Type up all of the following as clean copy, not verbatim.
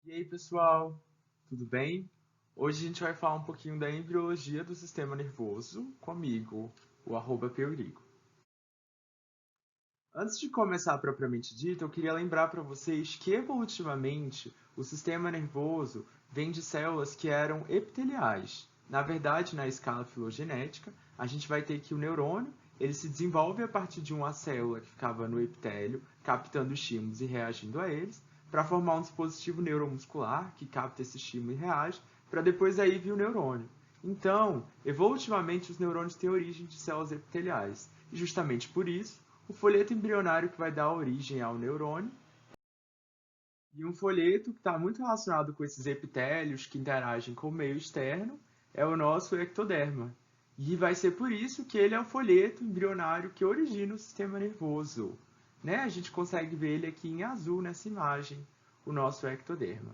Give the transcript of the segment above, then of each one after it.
E aí, pessoal, tudo bem? Hoje a gente vai falar um pouquinho da embriologia do sistema nervoso comigo, o @Peurigo. Antes de começar propriamente dito, eu queria lembrar para vocês que evolutivamente o sistema nervoso vem de células que eram epiteliais. Na verdade, na escala filogenética, a gente vai ter que o neurônio ele se desenvolve a partir de uma célula que ficava no epitélio, captando estímulos e reagindo a eles, para formar um dispositivo neuromuscular que capta esse estímulo e reage, para depois aí vir o neurônio. Então, evolutivamente, os neurônios têm origem de células epiteliais. E justamente por isso, o folheto embrionário que vai dar origem ao neurônio, e um folheto que está muito relacionado com esses epitélios que interagem com o meio externo é o nosso ectoderma. E vai ser por isso que ele é o folheto embrionário que origina o sistema nervoso. Né? A gente consegue ver ele aqui em azul nessa imagem, o nosso ectoderma.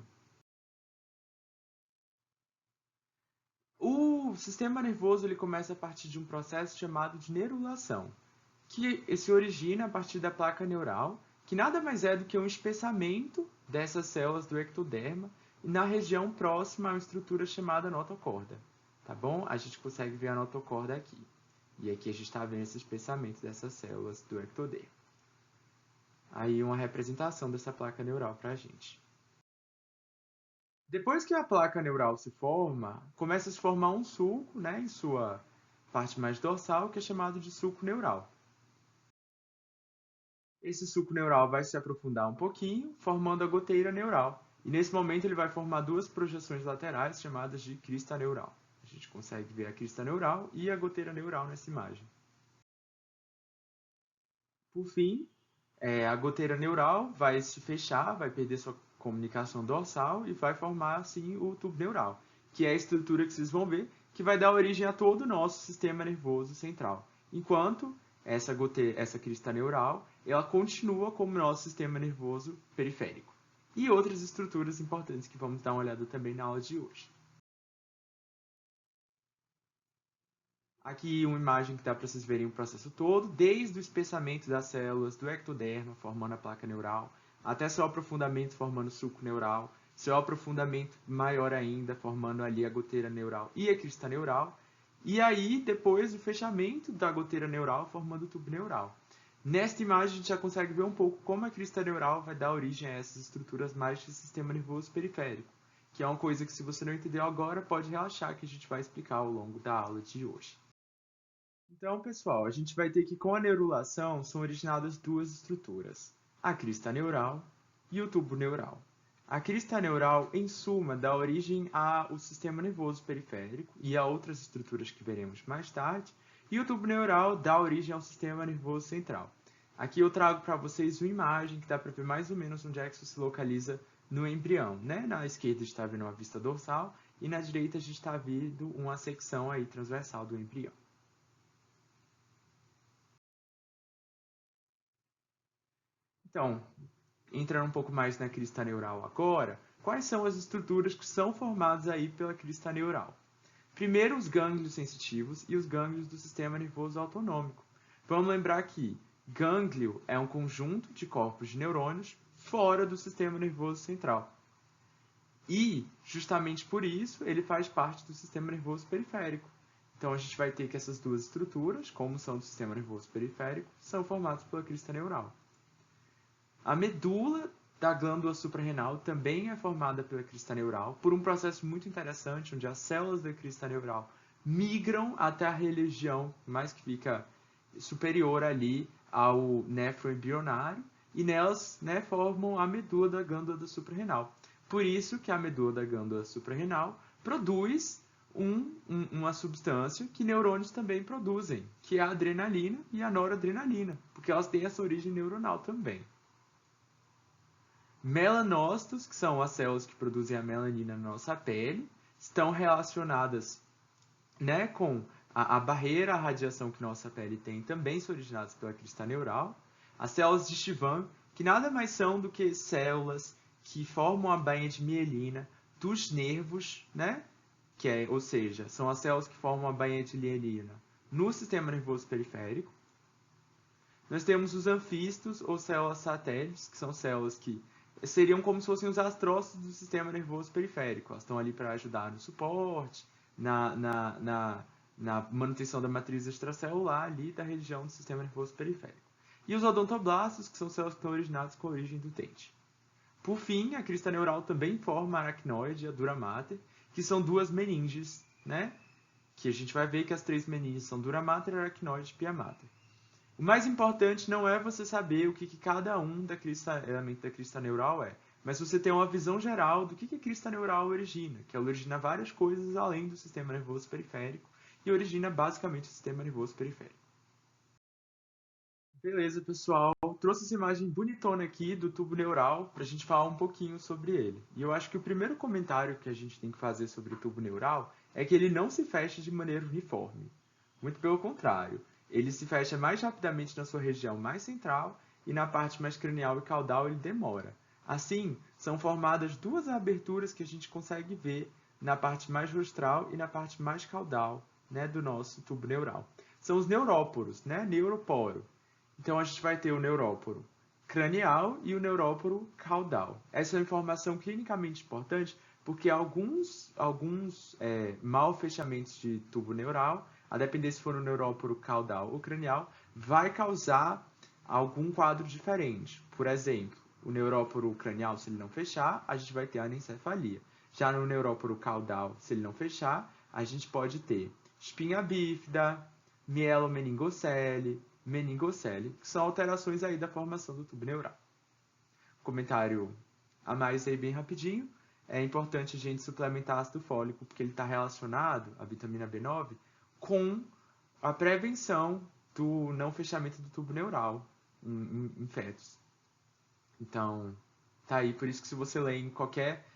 O sistema nervoso ele começa a partir de um processo chamado de neurulação, que se origina a partir da placa neural, que nada mais é do que um espessamento dessas células do ectoderma na região próxima a uma estrutura chamada notocorda. Tá bom? A gente consegue ver a notocorda aqui. E aqui a gente está vendo esse espessamento dessas células do ectoderma. Aí uma representação dessa placa neural para a gente. Depois que a placa neural se forma, começa a se formar um sulco, né, em sua parte mais dorsal, que é chamado de sulco neural. Esse sulco neural vai se aprofundar um pouquinho, formando a goteira neural. E nesse momento ele vai formar duas projeções laterais chamadas de crista neural. A gente consegue ver a crista neural e a goteira neural nessa imagem. Por fim, a goteira neural vai se fechar, vai perder sua comunicação dorsal e vai formar assim o tubo neural, que é a estrutura que vocês vão ver, que vai dar origem a todo o nosso sistema nervoso central. Enquanto essa crista neural, ela continua como nosso sistema nervoso periférico. E outras estruturas importantes que vamos dar uma olhada também na aula de hoje. Aqui uma imagem que dá para vocês verem o processo todo, desde o espessamento das células do ectoderma, formando a placa neural, até seu aprofundamento, formando o sulco neural, seu aprofundamento maior ainda, formando ali a goteira neural e a crista neural, e aí depois o fechamento da goteira neural, formando o tubo neural. Nesta imagem a gente já consegue ver um pouco como a crista neural vai dar origem a essas estruturas mais de sistema nervoso periférico, que é uma coisa que se você não entendeu agora, pode relaxar que a gente vai explicar ao longo da aula de hoje. Então, pessoal, a gente vai ter que, com a neurulação, são originadas duas estruturas, a crista neural e o tubo neural. A crista neural, em suma, dá origem ao sistema nervoso periférico e a outras estruturas que veremos mais tarde, e o tubo neural dá origem ao sistema nervoso central. Aqui eu trago para vocês uma imagem que dá para ver mais ou menos onde é que isso se localiza no embrião. Né? Na esquerda a gente está vendo uma vista dorsal e na direita a gente está vendo uma secção aí transversal do embrião. Então, entrando um pouco mais na crista neural agora, quais são as estruturas que são formadas aí pela crista neural? Primeiro, os gânglios sensitivos e os gânglios do sistema nervoso autonômico. Vamos lembrar que gânglio é um conjunto de corpos de neurônios fora do sistema nervoso central. E, justamente por isso, ele faz parte do sistema nervoso periférico. Então, a gente vai ter que essas duas estruturas, como são do sistema nervoso periférico, são formadas pela crista neural. A medula da glândula suprarrenal também é formada pela crista neural por um processo muito interessante, onde as células da crista neural migram até a região mais que fica superior ali ao nefroembrionário e nelas formam a medula da glândula suprarrenal. Por isso que a medula da glândula suprarrenal produz uma substância que neurônios também produzem, que é a adrenalina e a noradrenalina, porque elas têm essa origem neuronal também. Melanócitos, que são as células que produzem a melanina na nossa pele, estão relacionadas com a barreira à radiação que nossa pele tem, também são originadas pela crista neural. As células de Schwann, que nada mais são do que células que formam a bainha de mielina dos nervos, ou seja, são as células que formam a bainha de mielina no sistema nervoso periférico. Nós temos os anfícitos ou células satélites, que são células que seriam como se fossem os astrócitos do sistema nervoso periférico. Elas estão ali para ajudar no suporte, na manutenção da matriz extracelular ali da região do sistema nervoso periférico. E os odontoblastos, que são células que estão originadas com a origem do dente. Por fim, a crista neural também forma a aracnoide e a dura mater, que são duas meninges, né? Que a gente vai ver que as três meninges são dura mater, aracnoide e pia mater. O mais importante não é você saber o que cada um elemento da crista neural é, mas você ter uma visão geral do que a crista neural origina, que ela origina várias coisas além do sistema nervoso periférico e origina basicamente o sistema nervoso periférico. Beleza, pessoal. Trouxe essa imagem bonitona aqui do tubo neural para a gente falar um pouquinho sobre ele. E eu acho que o primeiro comentário que a gente tem que fazer sobre o tubo neural é que ele não se fecha de maneira uniforme. Muito pelo contrário. Ele se fecha mais rapidamente na sua região mais central e na parte mais cranial e caudal ele demora. Assim, são formadas duas aberturas que a gente consegue ver na parte mais rostral e na parte mais caudal, né, do nosso tubo neural. São os neuróporos, né, neuroporo. Então, a gente vai ter o neuróporo cranial e o neuróporo caudal. Essa é uma informação clinicamente importante porque alguns mal fechamentos de tubo neural, a depender se for no neuróporo caudal ou cranial, vai causar algum quadro diferente. Por exemplo, o neuróporo cranial, se ele não fechar, a gente vai ter anencefalia. Já no neuróporo caudal, se ele não fechar, a gente pode ter espinha bífida, mielomeningocele, meningocele, que são alterações aí da formação do tubo neural. Comentário a mais aí bem rapidinho. É importante a gente suplementar ácido fólico, porque ele está relacionado, a vitamina B9, com a prevenção do não fechamento do tubo neural em fetos. Então, tá aí. Por isso que se você lê em qualquer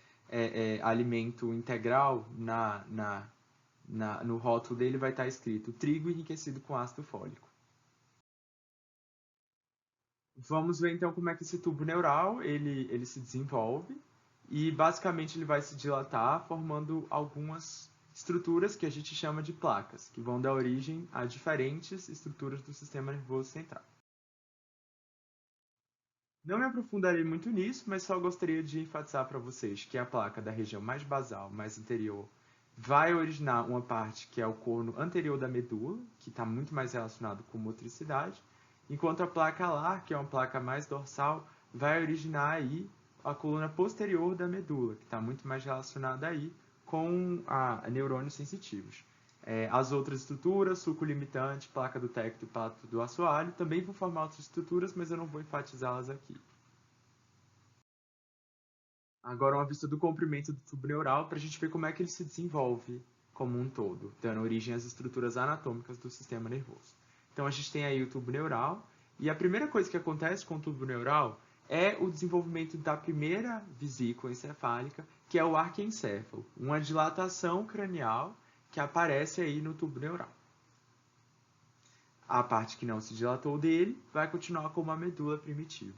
alimento integral, no rótulo dele vai estar escrito trigo enriquecido com ácido fólico. Vamos ver então como é que esse tubo neural ele se desenvolve e basicamente ele vai se dilatar formando algumas estruturas que a gente chama de placas, que vão dar origem a diferentes estruturas do sistema nervoso central. Não me aprofundarei muito nisso, mas só gostaria de enfatizar para vocês que a placa da região mais basal, mais interior, vai originar uma parte que é o corno anterior da medula, que está muito mais relacionado com motricidade, enquanto a placa alar, que é uma placa mais dorsal, vai originar aí a coluna posterior da medula, que está muito mais relacionada aí com neurônios sensitivos. As outras estruturas, sulco limitante, placa do tecto e palato do assoalho, também vão formar outras estruturas, mas eu não vou enfatizá-las aqui. Agora uma vista do comprimento do tubo neural para a gente ver como é que ele se desenvolve como um todo, dando origem às estruturas anatômicas do sistema nervoso. Então a gente tem aí o tubo neural, e a primeira coisa que acontece com o tubo neural é o desenvolvimento da primeira vesícula encefálica, que é o arquencéfalo, uma dilatação cranial que aparece aí no tubo neural. A parte que não se dilatou dele vai continuar como a medula primitiva.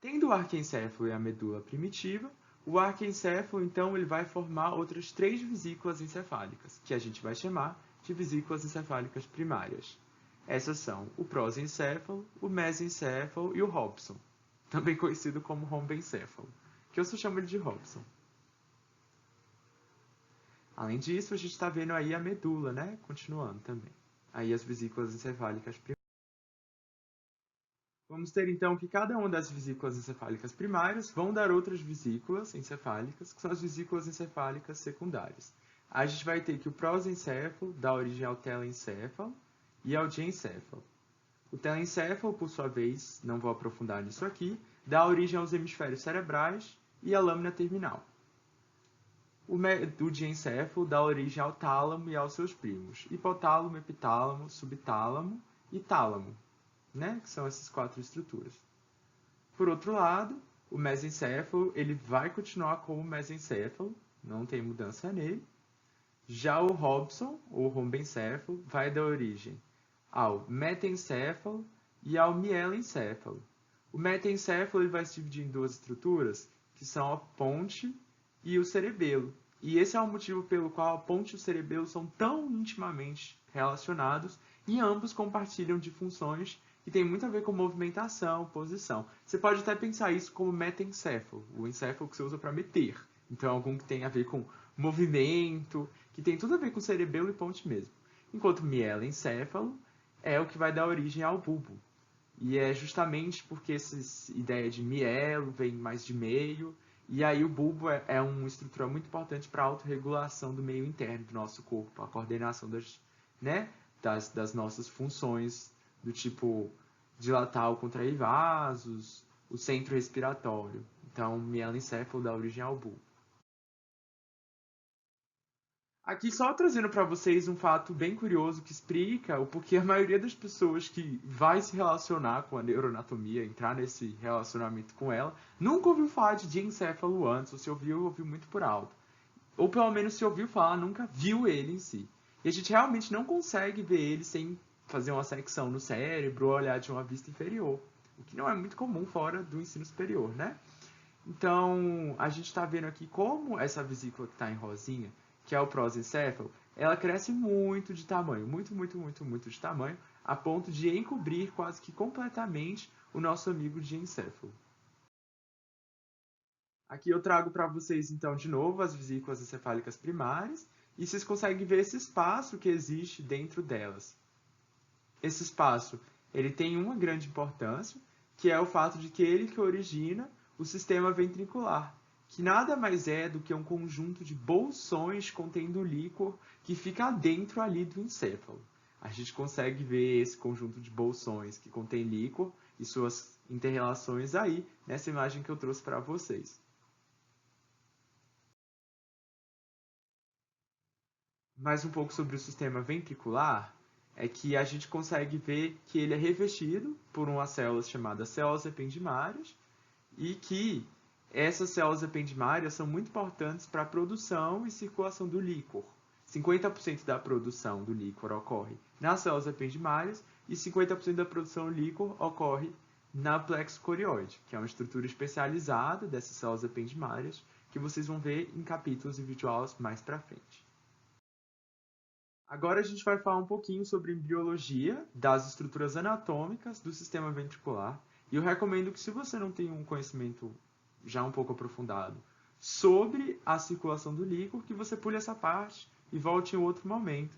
Tendo o arquencéfalo e a medula primitiva, o arquencéfalo, então, ele vai formar outras 3 vesículas encefálicas, que a gente vai chamar de vesículas encefálicas primárias. Essas são o prosencéfalo, o mesencéfalo e o Robson, também conhecido como rombencéfalo, que eu só chamo ele de Robson. Além disso, a gente está vendo aí a medula, né? Continuando também. Aí as vesículas encefálicas primárias. Vamos ter então que cada uma das vesículas encefálicas primárias vão dar outras vesículas encefálicas, que são as vesículas encefálicas secundárias. A gente vai ter que o prosencéfalo dá origem ao telencéfalo e ao diencéfalo. O telencéfalo, por sua vez, não vou aprofundar nisso aqui, dá origem aos hemisférios cerebrais e à lâmina terminal. O diencéfalo dá origem ao tálamo e aos seus primos, hipotálamo, epitálamo, subtálamo e tálamo, né? Que são essas 4 estruturas. Por outro lado, o mesencéfalo ele vai continuar como mesencéfalo, não tem mudança nele. Já o Robson, ou rombencéfalo, vai dar origem ao metencéfalo e ao mielencéfalo. O metencéfalo ele vai se dividir em 2 estruturas, que são a ponte e o cerebelo. E esse é o motivo pelo qual a ponte e o cerebelo são tão intimamente relacionados e ambos compartilham de funções que tem muito a ver com movimentação, posição. Você pode até pensar isso como metencéfalo, o encéfalo que você usa para meter. Então, algum que tem a ver com movimento, que tem tudo a ver com cerebelo e ponte mesmo. Enquanto mielencéfalo é o que vai dar origem ao bulbo. E é justamente porque essa ideia de mielo vem mais de meio, e aí o bulbo é uma estrutura muito importante para a autorregulação do meio interno do nosso corpo, a coordenação das nossas funções, do tipo dilatar ou contrair vasos, o centro respiratório. Então, mielencéfalo dá origem ao bulbo. Aqui só trazendo para vocês um fato bem curioso que explica o porquê a maioria das pessoas que vai se relacionar com a neuroanatomia, entrar nesse relacionamento com ela, nunca ouviu falar de diencéfalo antes, ou se ouviu muito por alto. Ou pelo menos se ouviu falar, nunca viu ele em si. E a gente realmente não consegue ver ele sem fazer uma secção no cérebro ou olhar de uma vista inferior, o que não é muito comum fora do ensino superior, né? Então, a gente está vendo aqui como essa vesícula que está em rosinha, que é o prosencéfalo, ela cresce muito de tamanho, muito de tamanho, a ponto de encobrir quase que completamente o nosso amigo diencéfalo. Aqui eu trago para vocês, então, de novo, as vesículas encefálicas primárias, e vocês conseguem ver esse espaço que existe dentro delas. Esse espaço, ele tem uma grande importância, que é o fato de que ele que origina o sistema ventricular, que nada mais é do que um conjunto de bolsões contendo líquor que fica dentro ali do encéfalo. A gente consegue ver esse conjunto de bolsões que contém líquor e suas interrelações aí nessa imagem que eu trouxe para vocês. Mais um pouco sobre o sistema ventricular, é que a gente consegue ver que ele é revestido por umas células chamadas células ependimárias e que essas células ependimárias são muito importantes para a produção e circulação do líquor. 50% da produção do líquor ocorre nas células ependimárias e 50% da produção do líquor ocorre na plexo corioide, que é uma estrutura especializada dessas células ependimárias que vocês vão ver em capítulos e videoaulas mais para frente. Agora a gente vai falar um pouquinho sobre embriologia das estruturas anatômicas do sistema ventricular. E eu recomendo que, se você não tem um conhecimento já um pouco aprofundado sobre a circulação do líquor, que você pule essa parte e volte em outro momento.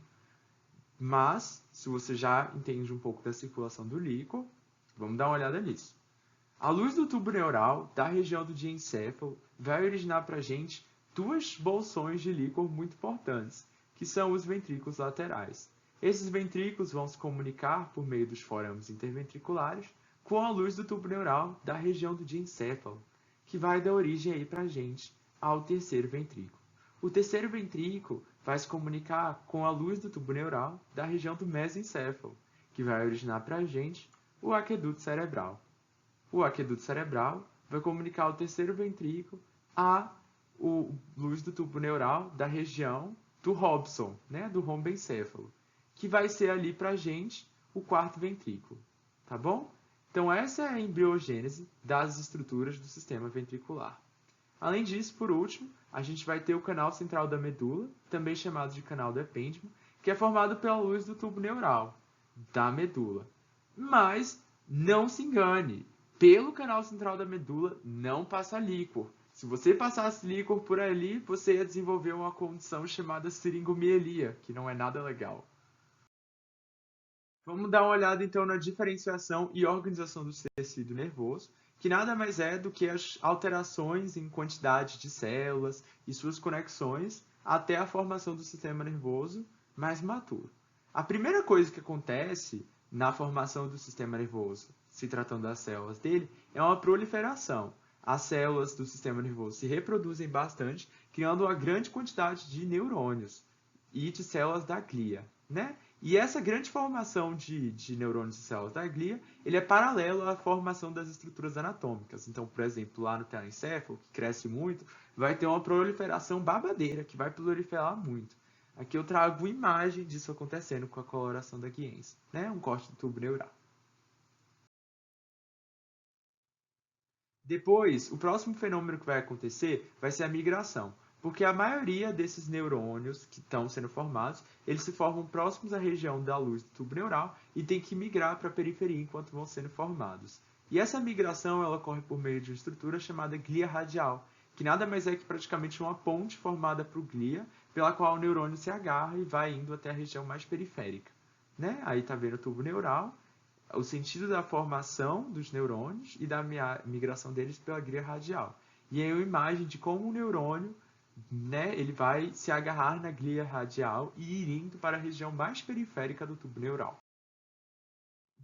Mas, se você já entende um pouco da circulação do líquor, vamos dar uma olhada nisso. A luz do tubo neural da região do diencéfalo vai originar para a gente duas bolsões de líquor muito importantes, que são os ventrículos laterais. Esses ventrículos vão se comunicar por meio dos forames interventriculares com a luz do tubo neural da região do diencéfalo, que vai dar origem aí para a gente ao terceiro ventrículo. O terceiro ventrículo vai se comunicar com a luz do tubo neural da região do mesencéfalo, que vai originar para a gente o aqueduto cerebral. O aqueduto cerebral vai comunicar o terceiro ventrículo à luz do tubo neural da região do Robson, do romboencéfalo, que vai ser ali para a gente o quarto ventrículo, tá bom? Então essa é a embriogênese das estruturas do sistema ventricular. Além disso, por último, a gente vai ter o canal central da medula, também chamado de canal do epêndimo, que é formado pela luz do tubo neural da medula. Mas não se engane, pelo canal central da medula não passa líquor. Se você passasse líquor por ali, você ia desenvolver uma condição chamada seringomielia, que não é nada legal. Vamos dar uma olhada então na diferenciação e organização do tecido nervoso, que nada mais é do que as alterações em quantidade de células e suas conexões até a formação do sistema nervoso mais maturo. A primeira coisa que acontece na formação do sistema nervoso, se tratando das células dele, é uma proliferação. As células do sistema nervoso se reproduzem bastante, criando uma grande quantidade de neurônios e de células da glia, E essa grande formação de neurônios e células da glia, ele é paralelo à formação das estruturas anatômicas. Então, por exemplo, lá no telencéfalo, que cresce muito, vai ter uma proliferação babadeira, que vai proliferar muito. Aqui eu trago uma imagem disso acontecendo com a coloração da guiense, um corte do tubo neural. Depois, o próximo fenômeno que vai acontecer vai ser a migração. Porque a maioria desses neurônios que estão sendo formados, eles se formam próximos à região da luz do tubo neural e tem que migrar para a periferia enquanto vão sendo formados. E essa migração ela ocorre por meio de uma estrutura chamada glia radial, que nada mais é que praticamente uma ponte formada por glia, pela qual o neurônio se agarra e vai indo até a região mais periférica. Né? Aí está vendo o tubo neural, o sentido da formação dos neurônios e da migração deles pela glia radial. E aí uma imagem de como o neurônio, né, ele vai se agarrar na glia radial e ir indo para a região mais periférica do tubo neural.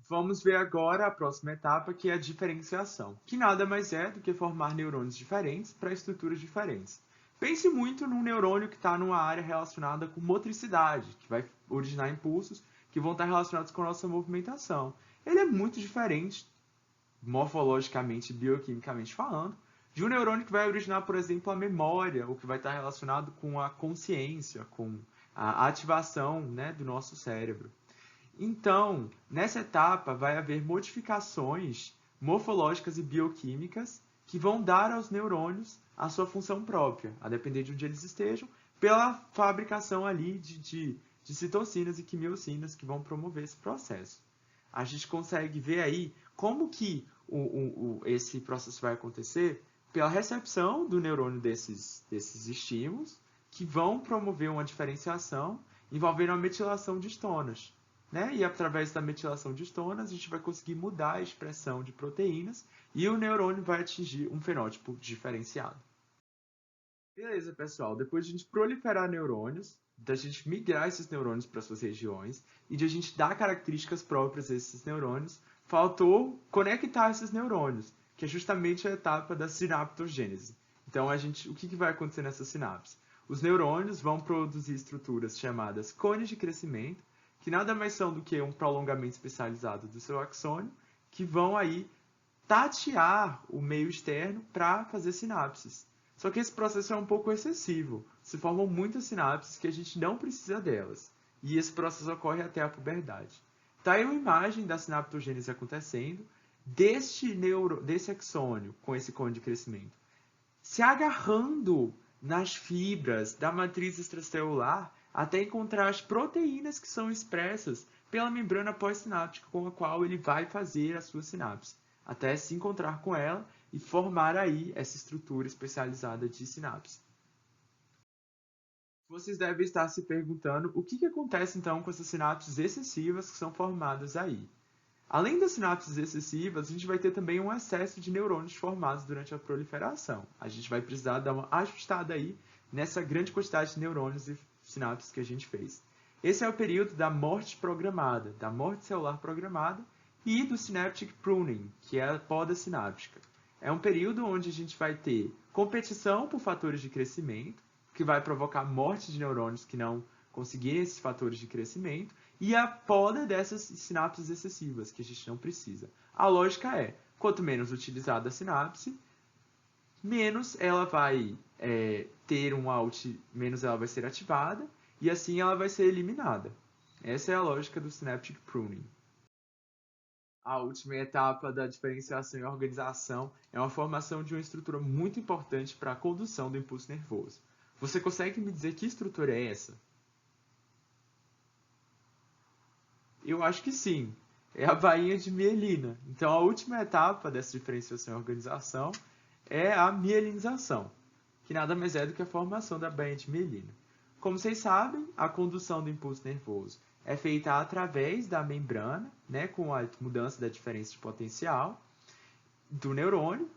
Vamos ver agora a próxima etapa, que é a diferenciação, que nada mais é do que formar neurônios diferentes para estruturas diferentes. Pense muito num neurônio que está numa área relacionada com motricidade, que vai originar impulsos que vão estar relacionados com a nossa movimentação. Ele é muito diferente, morfologicamente e bioquimicamente falando, de um neurônio que vai originar, por exemplo, a memória, ou que vai estar relacionado com a consciência, com a ativação, né, do nosso cérebro. Então, nessa etapa, vai haver modificações morfológicas e bioquímicas que vão dar aos neurônios a sua função própria, a depender de onde eles estejam, pela fabricação ali de citocinas e quimiocinas que vão promover esse processo. A gente consegue ver aí como que esse processo vai acontecer pela recepção do neurônio desses estímulos, que vão promover uma diferenciação envolvendo a metilação de estonas. Né? E através da metilação de estonas, a gente vai conseguir mudar a expressão de proteínas e o neurônio vai atingir um fenótipo diferenciado. Beleza, pessoal. Depois de a gente proliferar neurônios, da gente migrar esses neurônios para suas regiões e de a gente dar características próprias a esses neurônios, faltou conectar esses neurônios, que é justamente a etapa da sinaptogênese. Então, o que vai acontecer nessa sinapse? Os neurônios vão produzir estruturas chamadas cones de crescimento, que nada mais são do que um prolongamento especializado do seu axônio, que vão aí tatear o meio externo para fazer sinapses. Só que esse processo é um pouco excessivo. Se formam muitas sinapses que a gente não precisa delas. E esse processo ocorre até a puberdade. Está aí uma imagem da sinaptogênese acontecendo desse axônio com esse cone de crescimento, se agarrando nas fibras da matriz extracelular até encontrar as proteínas que são expressas pela membrana pós-sináptica com a qual ele vai fazer a sua sinapse, até se encontrar com ela e formar aí essa estrutura especializada de sinapse. Vocês devem estar se perguntando o que acontece então com essas sinapses excessivas que são formadas aí. Além das sinapses excessivas, a gente vai ter também um excesso de neurônios formados durante a proliferação. A gente vai precisar dar uma ajustada aí nessa grande quantidade de neurônios e sinapses que a gente fez. Esse é o período da morte programada, da morte celular programada e do synaptic pruning, que é a poda sináptica. É um período onde a gente vai ter competição por fatores de crescimento, que vai provocar morte de neurônios que não conseguirem esses fatores de crescimento, e a poda dessas sinapses excessivas, que a gente não precisa. A lógica é, quanto menos utilizada a sinapse, menos ela vai menos ela vai ser ativada, e assim ela vai ser eliminada. Essa é a lógica do synaptic pruning. A última etapa da diferenciação e organização é uma formação de uma estrutura muito importante para a condução do impulso nervoso. Você consegue me dizer que estrutura é essa? Eu acho que sim. É a bainha de mielina. Então, a última etapa dessa diferenciação e organização é a mielinização, que nada mais é do que a formação da bainha de mielina. Como vocês sabem, a condução do impulso nervoso é feita através da membrana, né, com a mudança da diferença de potencial do neurônio,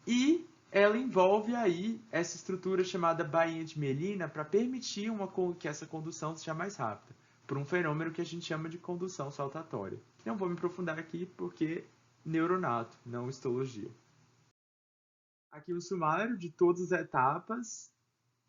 e ela envolve aí essa estrutura chamada bainha de mielina para permitir que essa condução seja mais rápida, por um fenômeno que a gente chama de condução saltatória. Não vou me aprofundar aqui porque neuronato, não histologia. Aqui o sumário de todas as etapas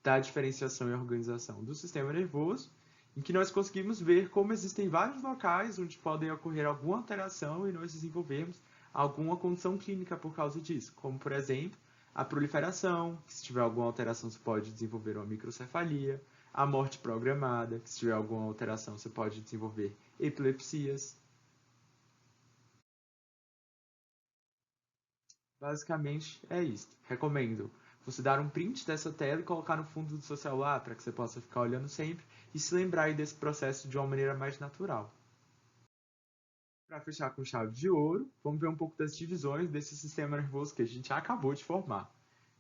da diferenciação e organização do sistema nervoso, em que nós conseguimos ver como existem vários locais onde podem ocorrer alguma alteração e nós desenvolvermos alguma condição clínica por causa disso, como, por exemplo, a proliferação, que se tiver alguma alteração você pode desenvolver uma microcefalia, a morte programada, que se tiver alguma alteração você pode desenvolver epilepsias. Basicamente é isso. Recomendo você dar um print dessa tela e colocar no fundo do seu celular para que você possa ficar olhando sempre e se lembrar aí desse processo de uma maneira mais natural. Para fechar com chave de ouro, vamos ver um pouco das divisões desse sistema nervoso que a gente acabou de formar.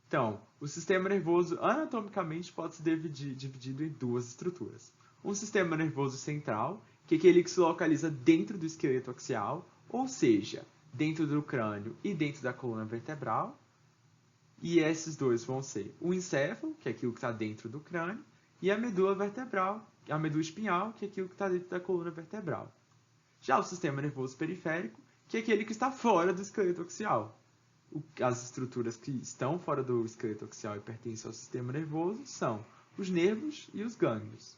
Então, o sistema nervoso anatomicamente pode ser dividido em duas estruturas. Um sistema nervoso central, que é aquele que se localiza dentro do esqueleto axial, ou seja, dentro do crânio e dentro da coluna vertebral. E esses dois vão ser o encéfalo, que é aquilo que está dentro do crânio, e a medula vertebral, a medula espinhal, que é aquilo que está dentro da coluna vertebral. Já o sistema nervoso periférico, que é aquele que está fora do esqueleto axial. As estruturas que estão fora do esqueleto axial e pertencem ao sistema nervoso são os nervos e os gânglios.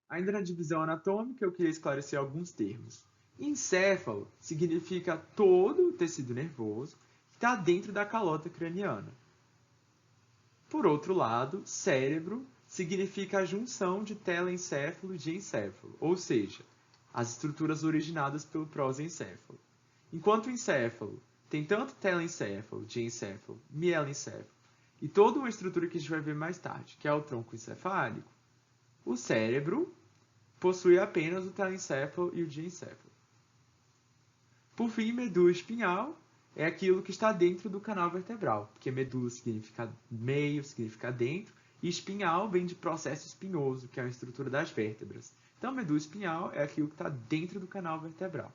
Ainda na divisão anatômica, eu queria esclarecer alguns termos. Encéfalo significa todo o tecido nervoso que está dentro da calota craniana. Por outro lado, cérebro significa a junção de telencéfalo e diencéfalo, ou seja, as estruturas originadas pelo prosencéfalo. Enquanto o encéfalo tem tanto telencéfalo, diencéfalo, mielencéfalo e toda uma estrutura que a gente vai ver mais tarde, que é o tronco encefálico, o cérebro possui apenas o telencéfalo e o diencéfalo. Por fim, medula espinhal é aquilo que está dentro do canal vertebral, porque medula significa meio, significa dentro, e espinhal vem de processo espinhoso, que é a estrutura das vértebras. Então, medula espinhal é aquilo que está dentro do canal vertebral.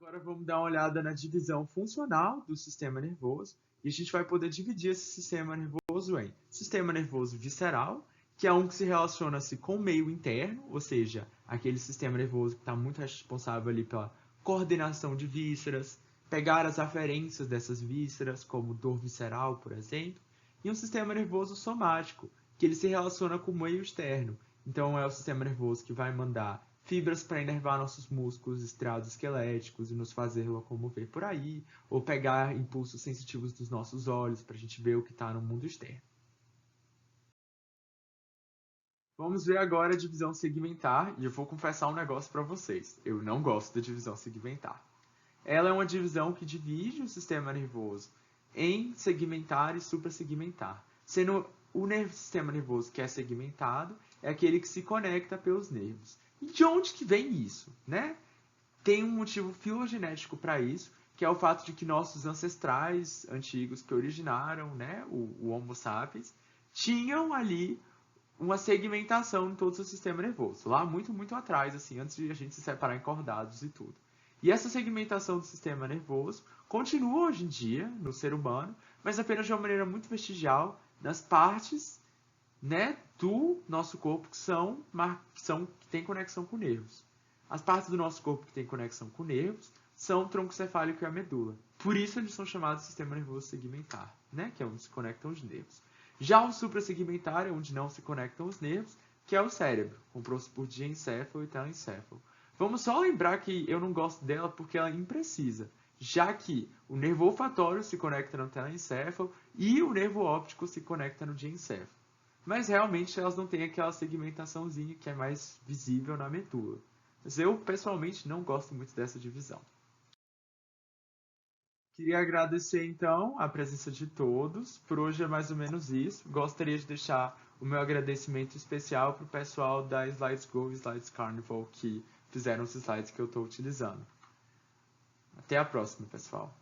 Agora vamos dar uma olhada na divisão funcional do sistema nervoso, e a gente vai poder dividir esse sistema nervoso em sistema nervoso visceral, que é um que se relaciona-se com o meio interno, ou seja, aquele sistema nervoso que está muito responsável ali pela coordenação de vísceras, pegar as aferências dessas vísceras, como dor visceral, por exemplo, e um sistema nervoso somático, que ele se relaciona com o meio externo. Então, é o sistema nervoso que vai mandar fibras para inervar nossos músculos estriados esqueléticos e nos fazer locomover por aí, ou pegar impulsos sensitivos dos nossos olhos para a gente ver o que está no mundo externo. Vamos ver agora a divisão segmentar, e eu vou confessar um negócio para vocês. Eu não gosto da divisão segmentar. Ela é uma divisão que divide o sistema nervoso em segmentar e suprassegmentar, sendo o sistema nervoso que é segmentado é aquele que se conecta pelos nervos. E de onde que vem isso, né? Tem um motivo filogenético para isso, que é o fato de que nossos ancestrais antigos que originaram, né, o Homo sapiens, tinham ali uma segmentação em todo o seu sistema nervoso, lá muito, muito atrás, assim, antes de a gente se separar em cordados e tudo. E essa segmentação do sistema nervoso continua hoje em dia no ser humano, mas apenas de uma maneira muito vestigial nas partes, né, do nosso corpo que têm conexão com nervos. As partes do nosso corpo que têm conexão com nervos são o tronco cefálico e a medula. Por isso eles são chamados de sistema nervoso segmentar, né, que é onde se conectam os nervos. Já o suprassegmentar é onde não se conectam os nervos, que é o cérebro, composto por diencéfalo e telencéfalo. Vamos só lembrar que eu não gosto dela porque ela é imprecisa, já que o nervo olfatório se conecta no telencéfalo e o nervo óptico se conecta no diencéfalo. Mas realmente elas não têm aquela segmentaçãozinha que é mais visível na medula. Mas eu, pessoalmente, não gosto muito dessa divisão. Queria agradecer, então, a presença de todos. Por hoje é mais ou menos isso. Gostaria de deixar o meu agradecimento especial para o pessoal da Slides Go e Slides Carnival que fizeram os slides que eu estou utilizando. Até a próxima, pessoal!